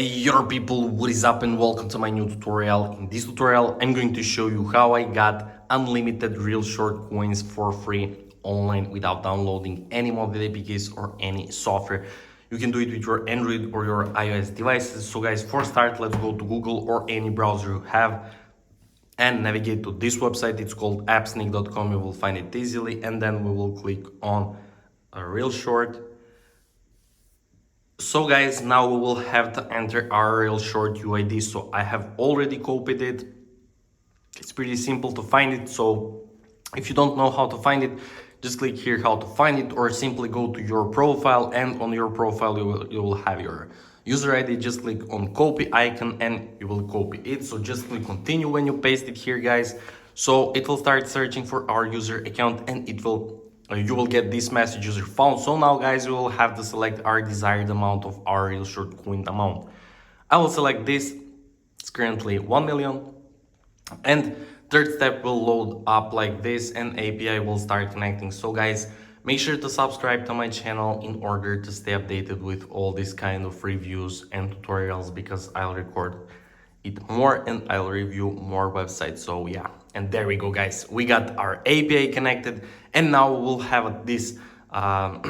Yo people, what is up and welcome to my new tutorial. In this tutorial, I'm going to show you how I got unlimited ReelShort coins for free online without downloading any mobile APKs or any software. You can do it with your Android or your iOS devices. So guys, for start, let's go to Google or any browser you have and navigate to this website. It's called appsnake.com. You will find it easily, and then we will click on ReelShort. So guys, now we will have to enter our ReelShort UID. So I have already copied it. It's pretty simple to find it. So if you don't know how to find it, just click here how to find it, or simply go to your profile, and on your profile you will have your user ID. Just click on copy icon and you will copy it. So just click continue when you paste it here, guys. So it will start searching for our user account, and you will get this message user found. So now guys, we will have to select our desired amount of our ReelShort coin amount. I will select this. It's currently 1 million. And third step will load up like this and API will start connecting. So guys, make sure to subscribe to my channel in order to stay updated with all these kind of reviews and tutorials, because I'll record it more and I'll review more websites. So yeah, and there we go guys, we got our API connected, and now we'll have this bot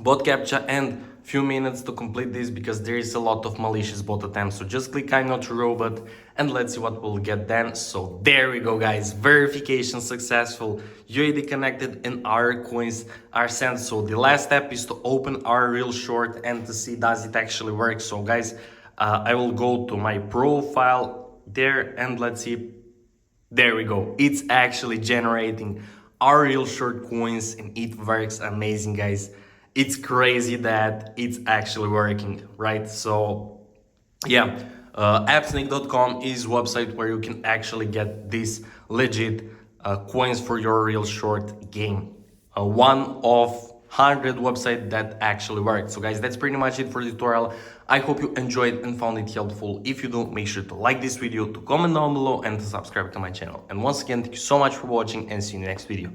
captcha and few minutes to complete this, because there is a lot of malicious bot attempts. So just click I'm not a robot and let's see what we'll get then. So there we go guys, verification successful, UID connected, and our coins are sent. So the last step is to open our ReelShort and to see does it actually work. So guys, I will go to my profile there and let's see. There we go, it's actually generating our ReelShort coins and it works amazing, guys. It's crazy that it's actually working, right? So yeah, appsnake.com is a website where you can actually get these legit coins for your ReelShort game. One of 100 websites that actually work. So guys, that's pretty much it for the tutorial. I hope you enjoyed and found it helpful. If you do, make sure to like this video, to comment down below, and to subscribe to my channel. And once again, thank you so much for watching, and see you in the next video.